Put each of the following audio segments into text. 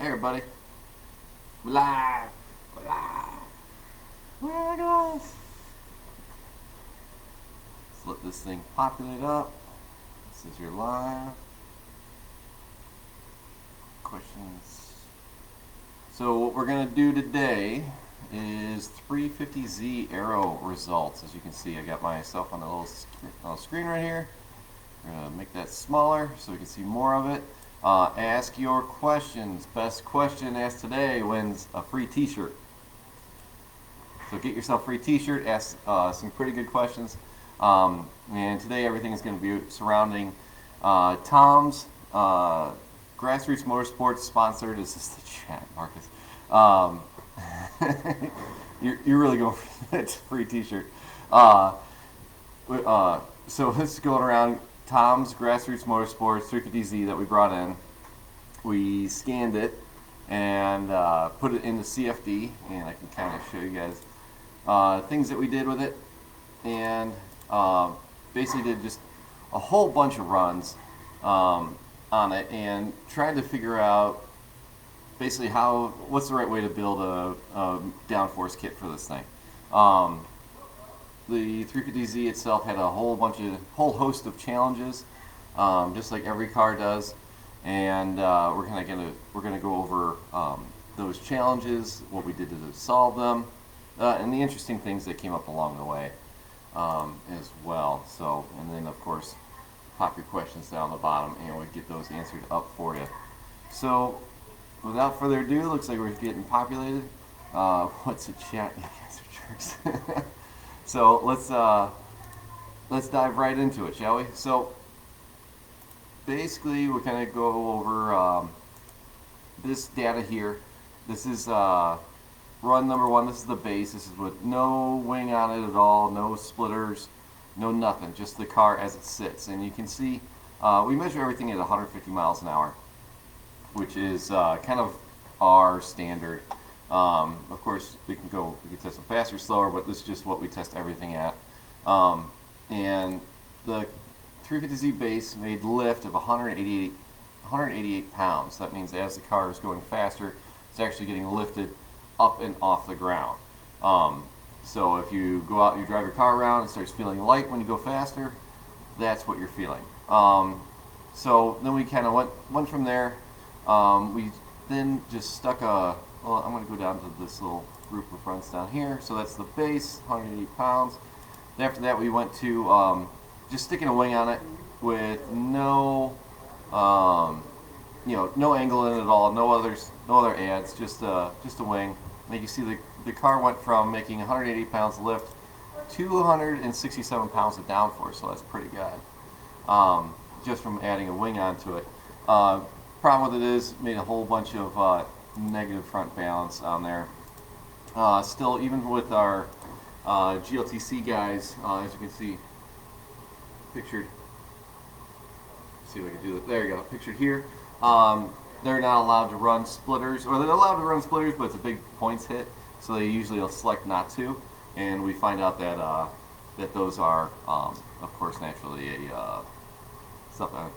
Hey everybody, we're live, we're live. Look at us. Let's let this thing populate up. This is your live questions. So what we're gonna do today is 350Z aero results. As you can see, I got myself on a little screen right here. We're gonna make that smaller so we can see more of it. Ask your questions. Best question asked today wins a free t-shirt. So get yourself a free t-shirt, ask some pretty good questions. And today everything is going to be surrounding Tom's Grassroots Motorsports sponsored. Is this the chat, Marcus? You're really going for that free t-shirt. So this is going around Tom's Grassroots Motorsports 350Z that we brought in. We scanned it and put it into CFD, and I can kind of show you guys things that we did with it, and basically did just a whole bunch of runs on it and tried to figure out basically what's the right way to build a downforce kit for this thing. The 350Z itself had a whole host of challenges, just like every car does, and we're gonna go over those challenges, what we did to solve them, and the interesting things that came up along the way as well. So, and then of course, pop your questions down the bottom, and we get those answered up for you. So, without further ado, looks like we're getting populated. What's a chat? You guys are jerks. So let's dive right into it, shall we? So basically, we're gonna go over this data here. This is run number one. This is the base. This is with no wing on it at all, no splitters, no nothing, just the car as it sits. And you can see we measure everything at 150 miles an hour, which is kind of our standard. Of course, we can test them faster, slower, but this is just what we test everything at. And the 350Z base made lift of 188 pounds. That means as the car is going faster, it's actually getting lifted up and off the ground. So if you go out and you drive your car around, it starts feeling light when you go faster. That's what you're feeling. So then we kind of went from there. We then just stuck well, I'm going to go down to this little group of fronts down here. So that's the base, 180 pounds. Then after that, we went to just sticking a wing on it with no angle in it at all, no other adds, just a wing. And you see the car went from making 180 pounds lift, 267 pounds of downforce. So that's pretty good, just from adding a wing onto it. Problem with it is, made a whole bunch of negative front balance on there. Still, even with our GLTC guys, as you can see, pictured. See if I can do it. There you go. Pictured here. They're not allowed to run splitters, or they're allowed to run splitters, but it's a big points hit, so they usually will select not to. And we find out that that those are, of course, naturally something.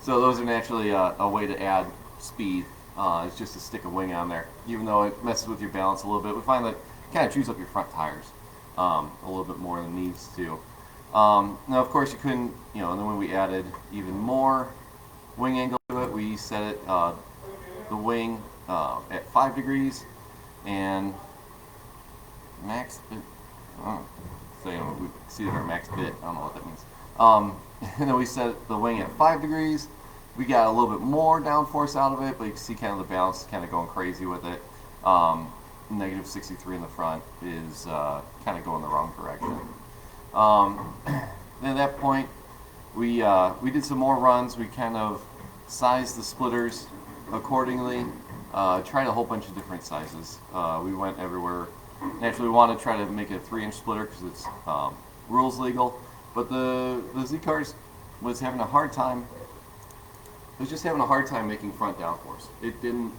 So those are naturally a way to add speed. It's just to stick a wing on there, even though it messes with your balance a little bit. We find that it kind of chews up your front tires a little bit more than it needs to. Now, of course, you couldn't, and then when we added even more wing angle to it, we set it the wing at 5 degrees and max bit. So we see that our max bit. I don't know what that means. And then we set the wing at 5 degrees. We got a little bit more downforce out of it, but you can see kind of the balance kind of going crazy with it. Negative 63 in the front is kind of going the wrong direction. Then at that point, we did some more runs. We kind of sized the splitters accordingly. Tried a whole bunch of different sizes. We went everywhere. Naturally, we want to try to make a 3-inch splitter because it's rules legal. But the Z-Cars was having a hard time. It was just having a hard time making front downforce. It didn't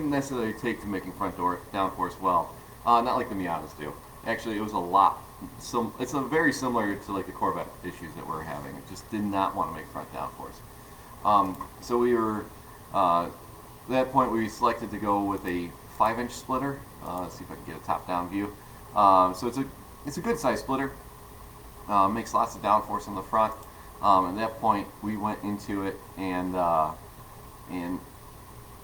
necessarily take to making front downforce well. Not like the Miatas do. Actually, it was a lot. So it's very similar to like the Corvette issues that we're having. It just did not want to make front downforce. So we were that point, we selected to go with a 5-inch splitter. Let's see if I can get a top-down view. So it's a good size splitter. Makes lots of downforce on the front. At that point, we went into it, and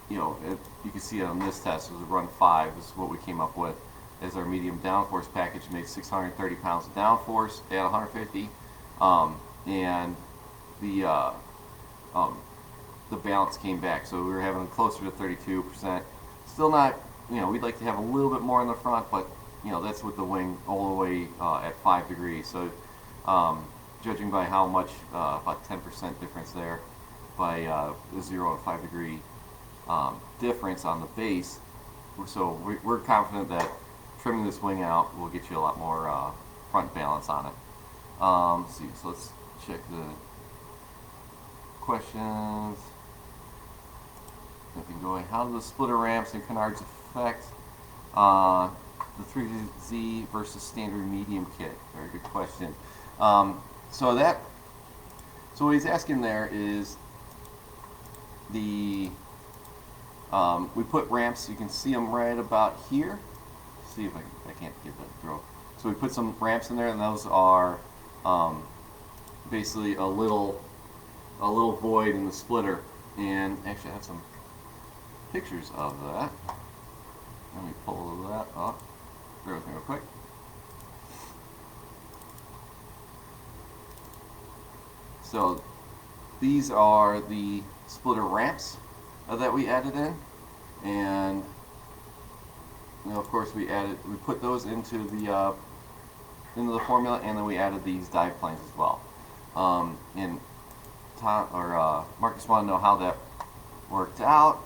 you know, you can see it on this test. It was a run 5. This is what we came up with as our medium downforce package. Made 630 pounds of downforce at 150, and the balance came back. So we were having closer to 32%. Still not, you know, we'd like to have a little bit more in the front, but you know, that's with the wing all the way at 5 degrees. So judging by how much, about 10% difference there by the 0 and 5 degree difference on the base. So we're confident that trimming this wing out will get you a lot more front balance on it. Let's see, so let's check the questions. If we can go ahead. How do the splitter ramps and canards affect the 3Z versus standard medium kit? Very good question. So what he's asking there is we put ramps. You can see them right about here. Let's see if I can't get that through. So we put some ramps in there, and those are basically a little void in the splitter. And actually, I have some pictures of that. Let me pull that up. Bear with me real quick. So these are the splitter ramps that we added in, and you know, of course we put those into the formula, and then we added these dive planes as well. And Marcus wanted to know how that worked out.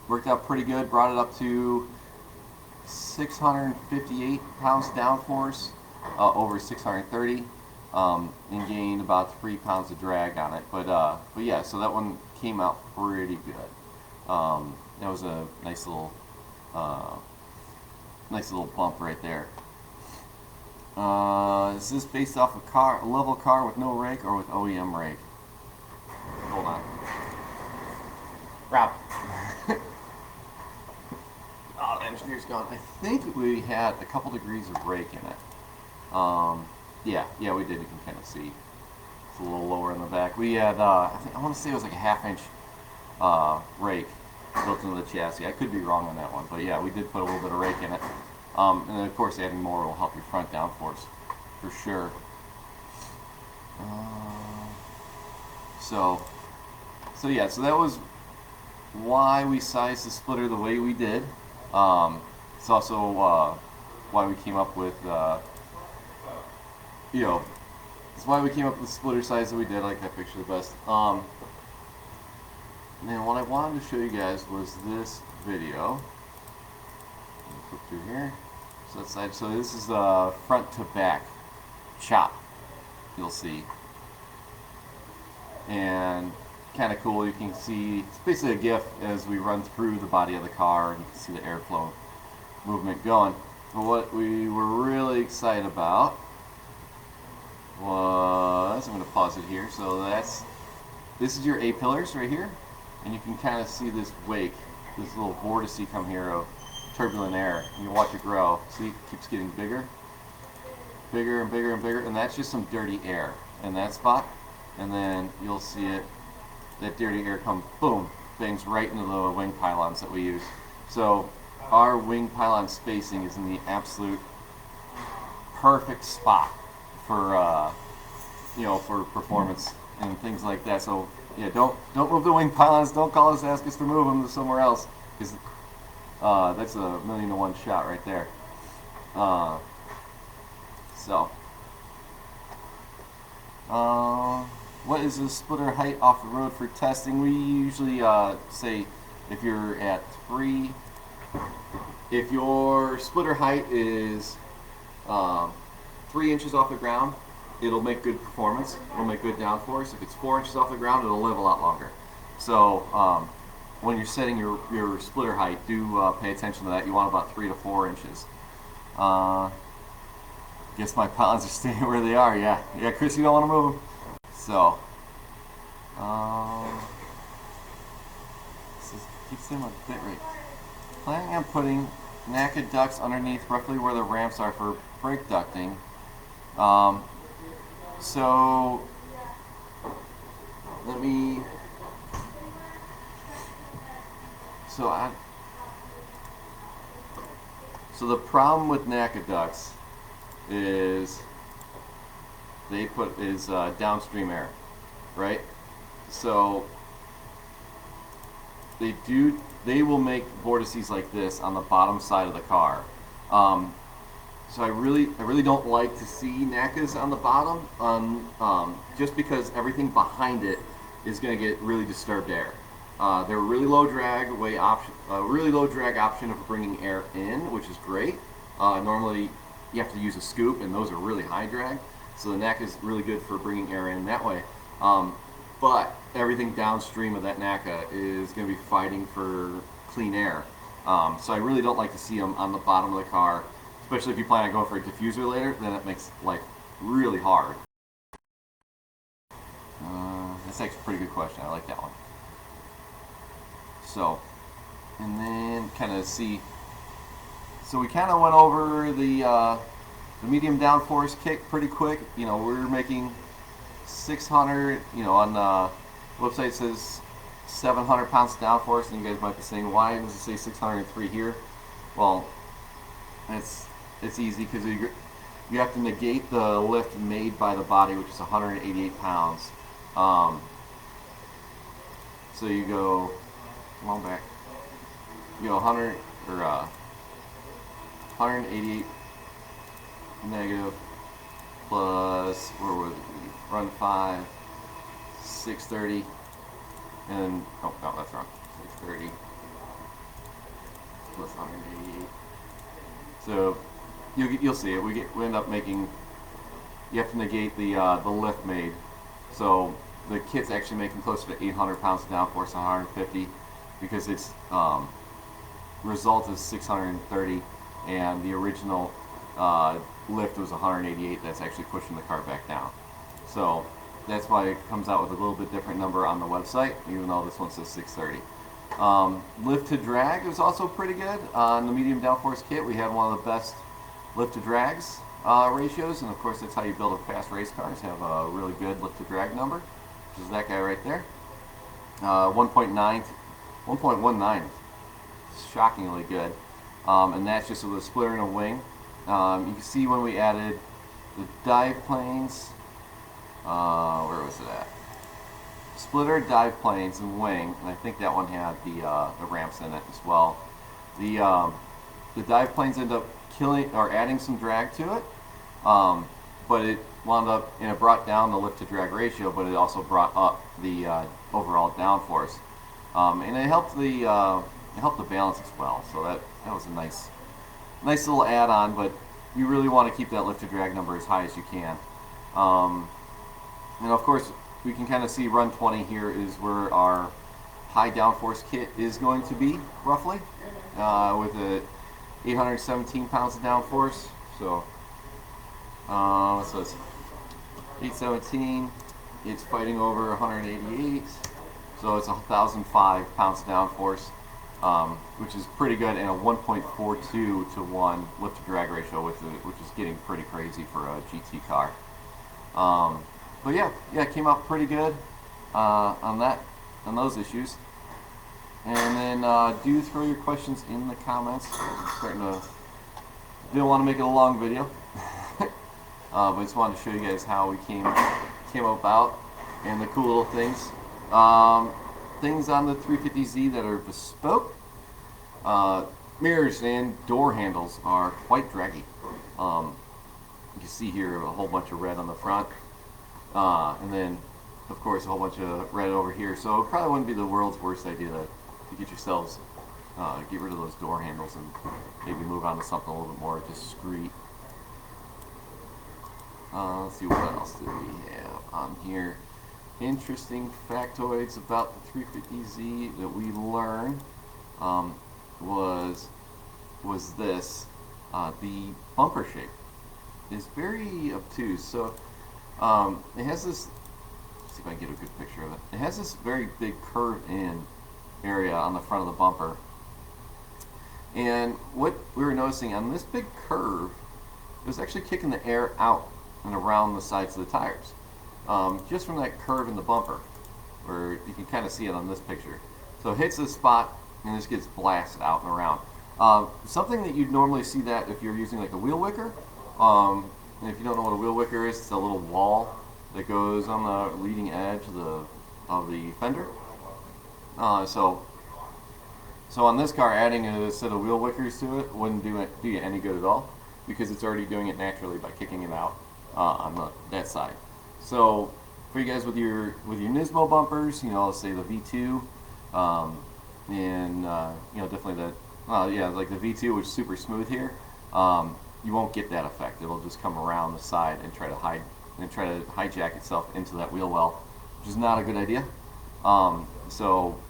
Worked out pretty good. Brought it up to 658 pounds downforce over 630, and gained about 3 pounds of drag on it. But yeah, so that one came out pretty good. That was a nice little bump right there. Is this based off a level car with no rake or with OEM rake? Hold on. Rob. Oh, the engineer's gone. I think we had a couple degrees of rake in it. Yeah, we did. You can kind of see it's a little lower in the back. We had, I want to say it was like a 1/2 inch rake built into the chassis. I could be wrong on that one, but yeah, we did put a little bit of rake in it. And then of course adding more will help your front downforce for sure. So yeah, so that was why we sized the splitter the way we did. It's also why we came up with, you know, it's why we came up with the splitter size that we did. I like that picture the best. And then what I wanted to show you guys was this video. Let me flip through here. So that side. So this is the front to back chop. You'll see, and kind of cool. You can see it's basically a GIF as we run through the body of the car, and you can see the airflow movement going. But what we were really excited about was, I'm going to pause it here. So this is your A pillars right here, and you can kind of see this wake, this little vortice come here of turbulent air. And you watch it grow. See, it keeps getting bigger, bigger and bigger and bigger, and that's just some dirty air in that spot. And then you'll see it, that dirty air come, boom, bangs right into the wing pylons that we use. So our wing pylon spacing is in the absolute perfect spot for you know, for performance and things like that. So yeah, don't move the wing pylons. Don't call us, ask us to move them to somewhere else, because that's a 1,000,000 to 1 shot right there. What is the splitter height off the road for testing? We usually say if you're at 3, if your splitter height is 3 inches off the ground, it'll make good performance. It'll make good downforce. If it's 4 inches off the ground, it'll live a lot longer. So when you're setting your splitter height, do pay attention to that. You want about 3 to 4 inches. Guess my pylons are staying where they are. Yeah, Chris, you don't want to move them. So Keep saying my bit rate. Planning on putting NACA ducts underneath roughly where the ramps are for brake ducting. So let me. So the problem with NACA ducts is downstream air, right? So they will make vortices like this on the bottom side of the car. So I really don't like to see NACAs on the bottom, just because everything behind it is going to get really disturbed air. They're a really low drag option of bringing air in, which is great. Normally you have to use a scoop, and those are really high drag. So the NACA is really good for bringing air in that way. But everything downstream of that NACA is going to be fighting for clean air. So I really don't like to see them on the bottom of the car, especially if you plan on going for a diffuser later. Then it makes life really hard. That's actually a pretty good question. I like that one. So, and then kind of see. So we kind of went over the medium downforce kit pretty quick. You know, we're making 600. You know, on the website it says 700 pounds of downforce, and you guys might be saying, why does it say 603 here? Well, it's easy because you have to negate the lift made by the body, which is 188 pounds. So you go. Come on back. You know, 188 negative plus, where was it? Run 5, 630, and oh no, that's wrong. 630 plus 188. So you'll see it. We end up making. You have to negate the lift made. So the kit's actually making closer to 800 pounds of downforce, 150. Because its result is 630, and the original lift was 188. That's actually pushing the car back down. So that's why it comes out with a little bit different number on the website, even though this one says 630. Lift to drag is also pretty good on the medium downforce kit. We had one of the best lift to drags ratios, and of course that's how you build a fast race car, is have a really good lift to drag number, which is that guy right there. 1.19, shockingly good, and that's just with a splitter and a wing. You can see when we added the dive planes, where was it at? Splitter, dive planes, and wing, and I think that one had the ramps in it as well. The dive planes end up killing or adding some drag to it, but it wound up, and it brought down the lift to drag ratio, but it also brought up the overall downforce. And it helped the balance as well. So that was a nice little add-on. But you really want to keep that lift to drag number as high as you can. And of course, we can kind of see run 20 here is where our high downforce kit is going to be roughly, with a 817 pounds of downforce. So it's 817. It's fighting over 188. So it's 1,005 pounds of downforce, which is pretty good, and a 1.42 to 1 lift to drag ratio with it, which is getting pretty crazy for a GT car. But yeah, it came out pretty good on those issues. And then do throw your questions in the comments. Didn't want to make it a long video, but I just wanted to show you guys how we came about and the cool little things. Things on the 350Z that are bespoke. Mirrors and door handles are quite draggy. You can see here a whole bunch of red on the front, and then of course a whole bunch of red over here. So it probably wouldn't be the world's worst idea to get yourselves get rid of those door handles and maybe move on to something a little bit more discreet. Let's see, what else do we have on here? Interesting factoids about the 350Z that we learned was this. The bumper shape is very obtuse. So it has this, let's see if I can get a good picture of it. It has this very big curve in area on the front of the bumper. And what we were noticing on this big curve, it was actually kicking the air out and around the sides of the tires, just from that curve in the bumper, where you can kind of see it on this picture. So it hits this spot and this gets blasted out and around. Something that you'd normally see that if you're using like a wheel wicker. And if you don't know what a wheel wicker is, it's a little wall that goes on the leading edge of the fender. So on this car, adding a set of wheel wickers to it wouldn't do you any good at all, because it's already doing it naturally by kicking it out on that side. So for you guys with your Nismo bumpers, let's say the V2, and definitely the like the V2, which is super smooth here, you won't get that effect. It'll just come around the side and try to hijack itself into that wheel well, which is not a good idea. So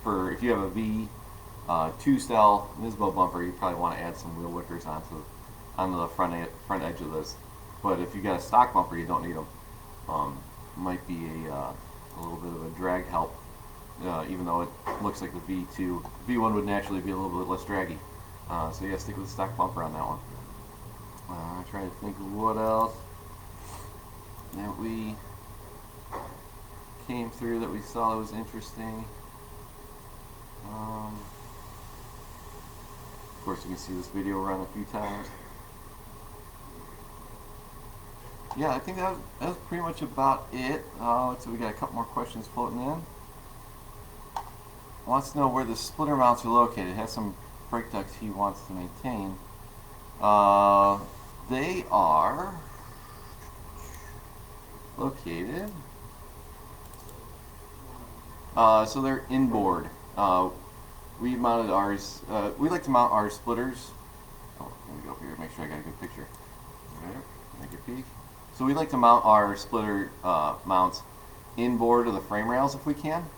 if you have a V2 style Nismo bumper, you probably want to add some wheel wickers onto the front edge of this. But if you got a stock bumper, you don't need them. Might be a little bit of a drag help, even though it looks like the V1 would naturally be a little bit less draggy. So yeah, stick with the stock bumper on that one. I'm trying to think of what else that we came through that we saw that was interesting. Of course, you can see this video run a few times. Yeah, I think that was pretty much about it. So we got a couple more questions floating in. Wants to know where the splitter mounts are located. Has some brake ducts he wants to maintain. They are located. So they're inboard. We mounted ours. We like to mount our splitters. Oh, let me go over here. Make sure I got a good picture. There, make a peek. So we like to mount our splitter mounts inboard of the frame rails if we can.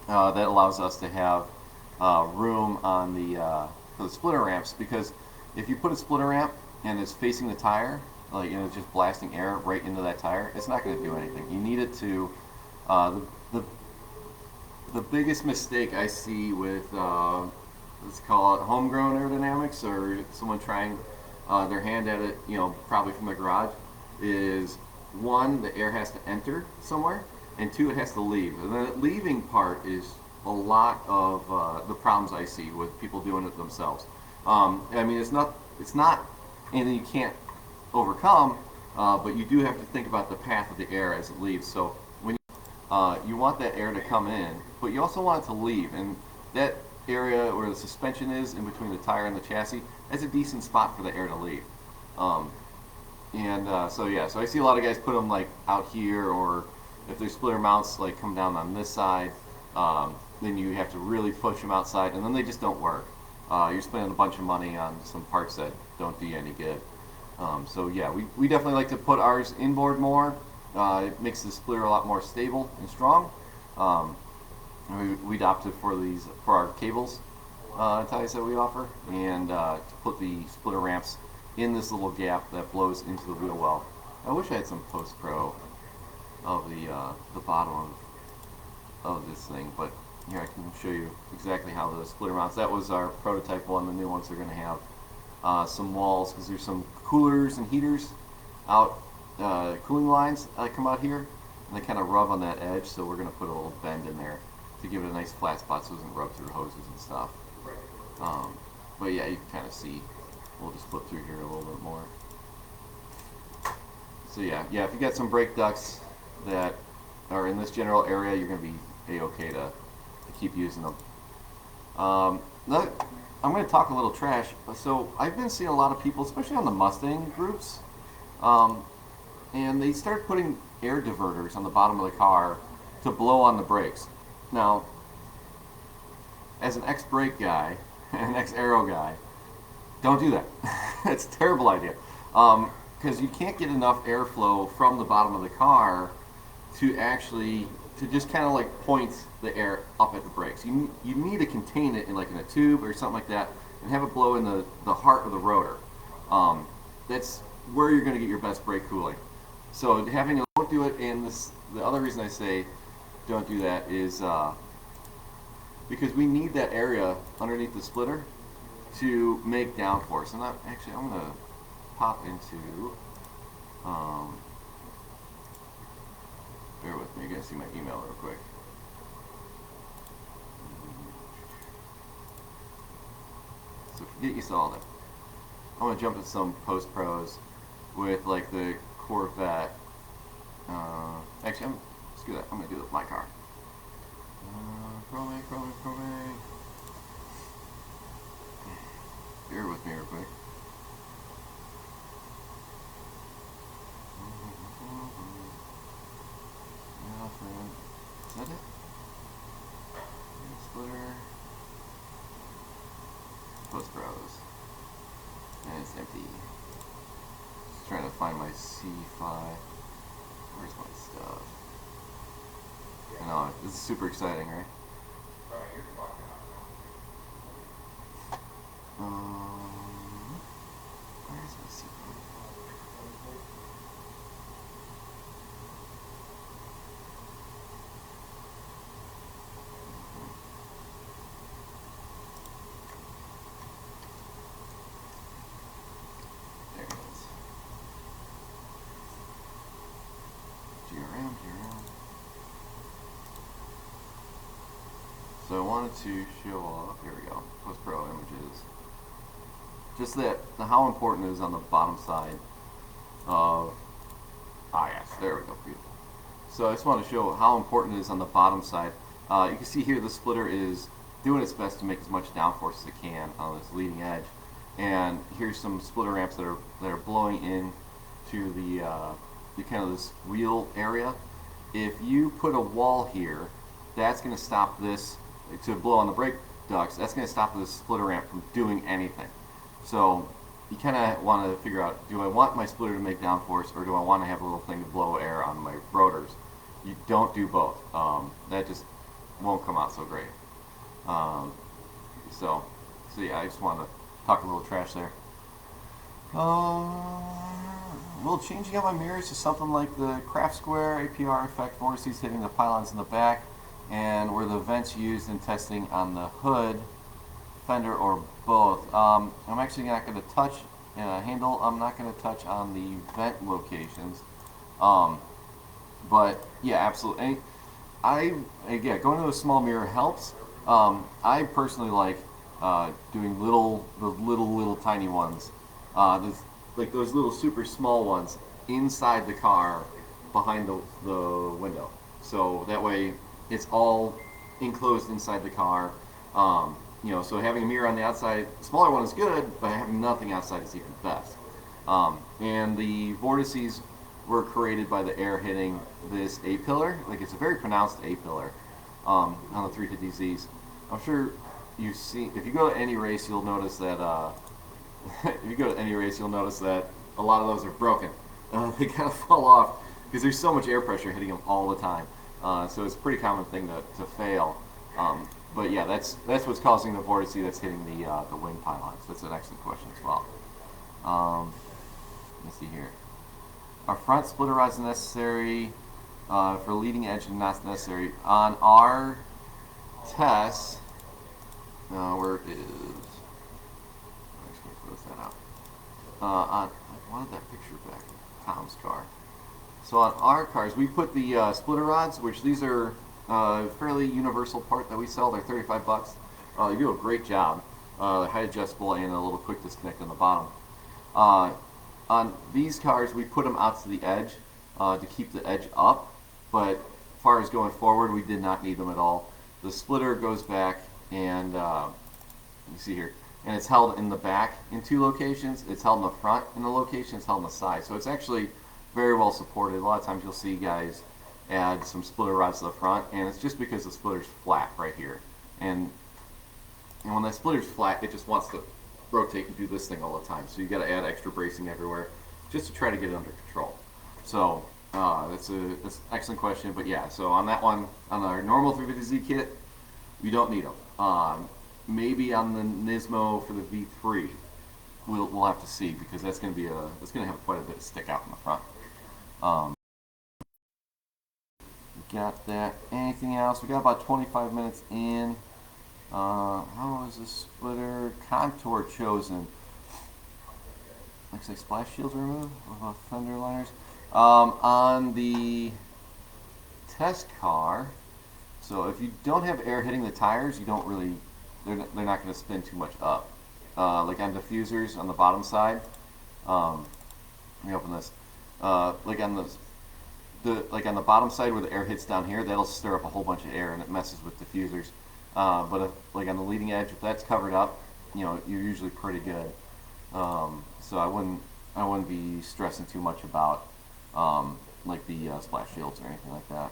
That allows us to have room on for the splitter ramps, because if you put a splitter ramp and it's facing the tire, like it's just blasting air right into that tire, it's not going to do anything. You need it to. The biggest mistake I see with let's call it homegrown aerodynamics, or someone trying their hand at it, probably from the garage, is one, the air has to enter somewhere, and two, it has to leave. And the leaving part is a lot of the problems I see with people doing it themselves. I mean, it's not anything you can't overcome, but you do have to think about the path of the air as it leaves. So when you want that air to come in, but you also want it to leave, and that area where the suspension is in between the tire and the chassis, that's a decent spot for the air to leave. So I see a lot of guys put them like out here, or if their splitter mounts like come down on this side, then you have to really push them outside, and then they just don't work. You're spending a bunch of money on some parts that don't do you any good. So yeah, we definitely like to put ours inboard more. It makes the splitter a lot more stable and strong. We opted for our cables ties that we offer, and to put the splitter ramps in this little gap that blows into the wheel well. I wish I had some post-pro of the bottom of this thing, but here I can show you exactly how the splitter mounts. That was our prototype one. The new ones are going to have some walls, because there's some coolers and heaters out, cooling lines that come out here, and they kind of rub on that edge, so we're going to put a little bend in there to give it a nice flat spot so it doesn't rub through hoses and stuff. But yeah, you can kind of see. We'll just flip through here a little bit more. So yeah, if you got some brake ducts that are in this general area, you're going to be a-okay to keep using them. I'm going to talk a little trash. So I've been seeing a lot of people, especially on the Mustang groups, and they start putting air diverters on the bottom of the car to blow on the brakes. Now, as an ex-brake guy, an ex-aero guy, don't do that. It's a terrible idea, because you can't get enough airflow from the bottom of the car to just kind of like point the air up at the brakes. You need to contain it in a tube or something like that, and have it blow in the heart of the rotor. That's where you're going to get your best brake cooling. So don't do it. And the other reason I say don't do that is because we need that area underneath the splitter to make downforce. And I'm gonna pop into. Bear with me. You're gonna see my email real quick. So get used to all that. I'm gonna jump into some post pros with like the Corvette. Actually, let's do that. I'm gonna do it with my car. Chrome. Bear with me real quick. Is that it? Splitter. Post pros. And it's empty. Just trying to find my C5. Where's my stuff? I know, this is super exciting, right? Where's my C5? There it is. GRM. So I wanted to show off, here we go, post pro images. Just that, how important it is on the bottom side of, yes, there we go, beautiful. So I just want to show how important it is on the bottom side. You can see here the splitter is doing its best to make as much downforce as it can on this leading edge. And here's some splitter ramps that are blowing in to the kind of this wheel area. If you put a wall here, that's going to stop this to blow on the brake ducts. That's going to stop this splitter ramp from doing anything. So you kind of want to figure out, do I want my splitter to make downforce, or do I want to have a little thing to blow air on my rotors? You don't do both. That just won't come out so great. So yeah, I just want to talk a little trash there. A little changing out my mirrors to something like the craft square APR effect vortices hitting the pylons in the back, and were the vents used in testing on the hood, fender, or both. I'm actually not going to touch handle. I'm not going to touch on the vent locations. But yeah, absolutely. Again, going to a small mirror helps. I personally like doing the little tiny ones. Like those little super small ones inside the car behind the window. So that way it's all enclosed inside the car. So having a mirror on the outside, smaller one is good, but having nothing outside is even best. And the vortices were created by the air hitting this A-pillar. Like, it's a very pronounced A-pillar on the 350Zs. I'm sure you've seen, if you go to any race, you'll notice that a lot of those are broken. They kind of fall off because there's so much air pressure hitting them all the time. So it's a pretty common thing to fail. But yeah, that's what's causing the vortice that's hitting the wing pylons. That's an excellent question as well. Let's see here. Are front splitter rods necessary for leading edge and not necessary? On our tests, where it is, I'm just going to close that out. I wanted that picture back of Tom's car. So on our cars, we put the splitter rods, which these are a fairly universal part that we sell. They're $35. They do a great job. Height adjustable and a little quick disconnect on the bottom. On these cars, we put them out to the edge to keep the edge up, but as far as going forward, we did not need them at all. The splitter goes back, and you see here, and it's held in the back in 2 locations. It's held in the front in a location. It's held on the side. So it's actually very well supported. A lot of times you'll see guys add some splitter rods to the front, and it's just because the splitter's flat right here. And when that splitter's flat, it just wants to rotate and do this thing all the time. So you got to add extra bracing everywhere just to try to get it under control. So that's an excellent question. But yeah, so on that one, on our normal 350Z kit, we don't need them. Maybe on the Nismo for the V3, we'll have to see, because that's going to have quite a bit of stick out in the front. Got that. Anything else? We got about 25 minutes in. How is this splitter contour chosen? Looks like splash shields are removed. What about fender liners? On the test car, so if you don't have air hitting the tires, you don't really, they're not going to spin too much up. Like on diffusers on the bottom side, let me open this. Like on like on the bottom side where the air hits down here, that'll stir up a whole bunch of air and it messes with diffusers. But if, like on the leading edge, if that's covered up, you're usually pretty good. So I wouldn't be stressing too much about like the splash shields or anything like that.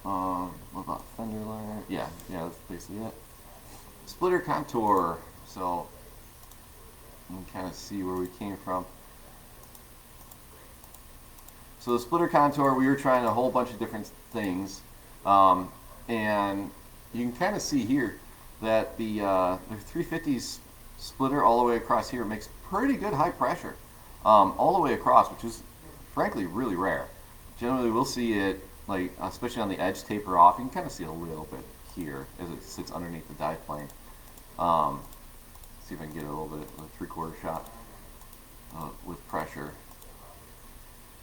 What about fender liner? Yeah, that's basically it. Splitter contour. So you can kind of see where we came from. So the splitter contour, we were trying a whole bunch of different things, and you can kind of see here that the 350's splitter all the way across here makes pretty good high pressure all the way across, which is frankly really rare. Generally, we'll see it, like especially on the edge, taper off. You can kind of see a little bit here as it sits underneath the dive plane. See if I can get a little bit of a 3/4 shot with pressure.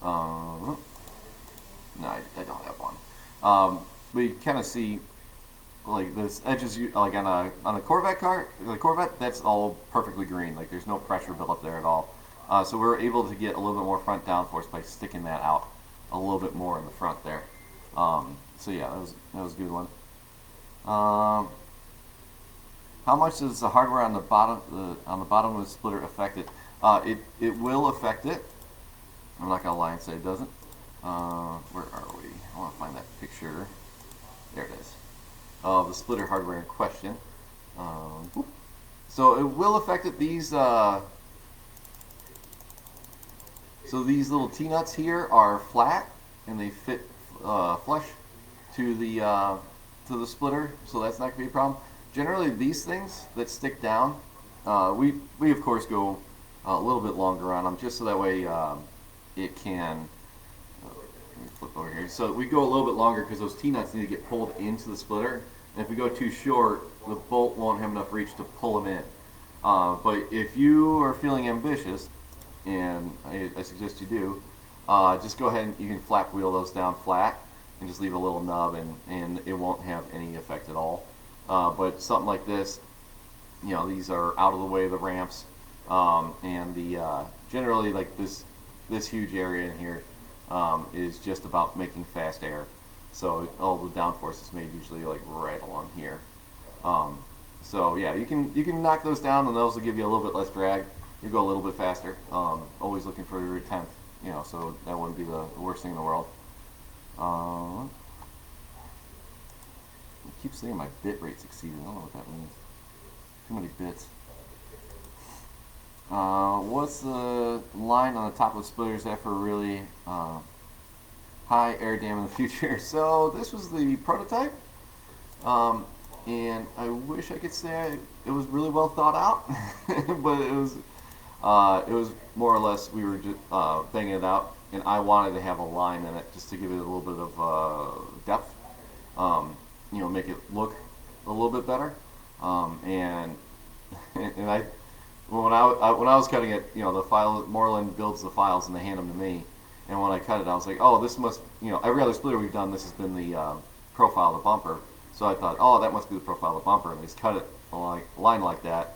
No, I don't have one. But you kind of see like this edges, like on a Corvette car, the Corvette, that's all perfectly green. Like there's no pressure built up there at all. So we were able to get a little bit more front downforce by sticking that out a little bit more in the front there. So yeah, that was a good one. How much does the hardware on the bottom of the splitter affect it? It will affect it. I'm not gonna lie and say it doesn't. Where are we? I want to find that picture. There it is. The splitter hardware in question. So it will affect it. So these little T-nuts here are flat and they fit flush to the splitter, so that's not gonna be a problem. Generally, these things that stick down, we of course go a little bit longer on them, just so that way it can. Let me flip over here. So we go a little bit longer because those T-nuts need to get pulled into the splitter, and if we go too short, the bolt won't have enough reach to pull them in. But if you are feeling ambitious, and I suggest you do, just go ahead and you can flap wheel those down flat and just leave a little nub, and it won't have any effect at all. But something like this, these are out of the way of the ramps, and generally like this huge area in here is just about making fast air. So all the downforce is made usually like right along here. So yeah, you can knock those down, and those will give you a little bit less drag. You go a little bit faster. Always looking for your 10th, so that wouldn't be the worst thing in the world. I keep saying my bit rate's exceeded. I don't know what that means. Too many bits. What's the line on the top of the splitters that for really high air dam in the future? So this was the prototype, and I wish I could say it was really well thought out, but it was more or less we were just banging it out, and I wanted to have a line in it just to give it a little bit of depth, make it look a little bit better, and I. When I was cutting it, the file, Moreland builds the files and they hand them to me. And when I cut it, I was like, oh, this must, every other splitter we've done, this has been the profile of the bumper. So I thought, oh, that must be the profile of the bumper. And they just cut it like a line like that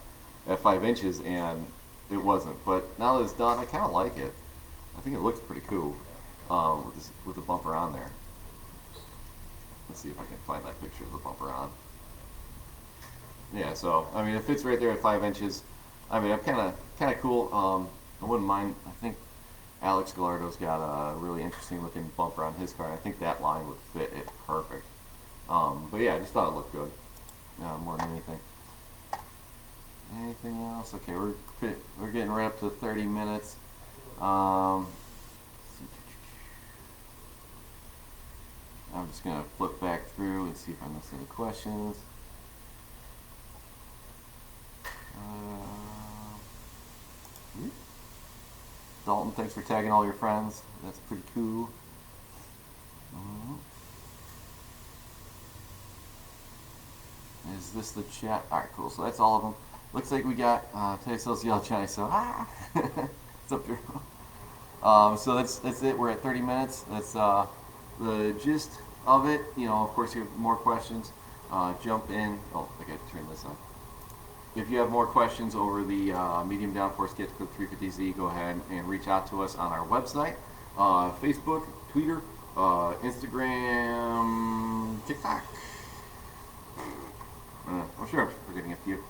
at 5 inches, and it wasn't. But now that it's done, I kind of like it. I think it looks pretty cool with the bumper on there. Let's see if I can find that picture of the bumper on. Yeah, so I mean, it fits right there at 5 inches. I mean, I'm kind of cool. I wouldn't mind. I think Alex Gallardo's got a really interesting looking bumper on his car. And I think that line would fit it perfect. But yeah, I just thought it looked good more than anything. Anything else? Okay, we're getting right up to 30 minutes. I'm just gonna flip back through and see if I missed any questions. Dalton, thanks for tagging all your friends. That's pretty cool. Is this the chat? All right, cool. So that's all of them. Looks like we got today sells yellow Chinese. So what's up, here? So that's it. We're at 30 minutes. That's the gist of it. You know, of course, you have more questions. Jump in. Oh, I got to turn this on. If you have more questions over the medium downforce kit for the 350Z, go ahead and reach out to us on our website, Facebook, Twitter, Instagram, TikTok. I'm sure I'm forgetting a few.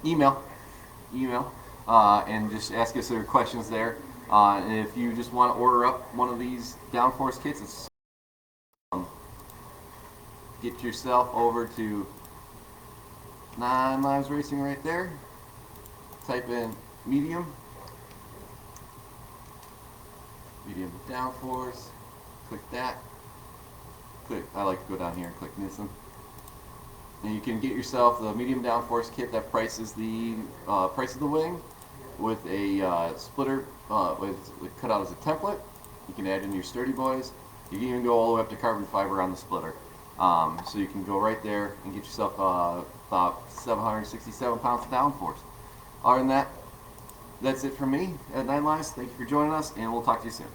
Email, and just ask us your questions there. And if you just want to order up one of these downforce kits, it's, get yourself over to 9 Lives Racing right there. Type in medium downforce. Click that. I like to go down here and click this one. And you can get yourself the medium downforce kit that prices the price of the wing with a splitter with cut out as a template. You can add in your sturdy boys. You can even go all the way up to carbon fiber on the splitter. So you can go right there and get yourself about 767 pounds of downforce. Other than that, that's it from me at 9 Lives. Thank you for joining us, and we'll talk to you soon.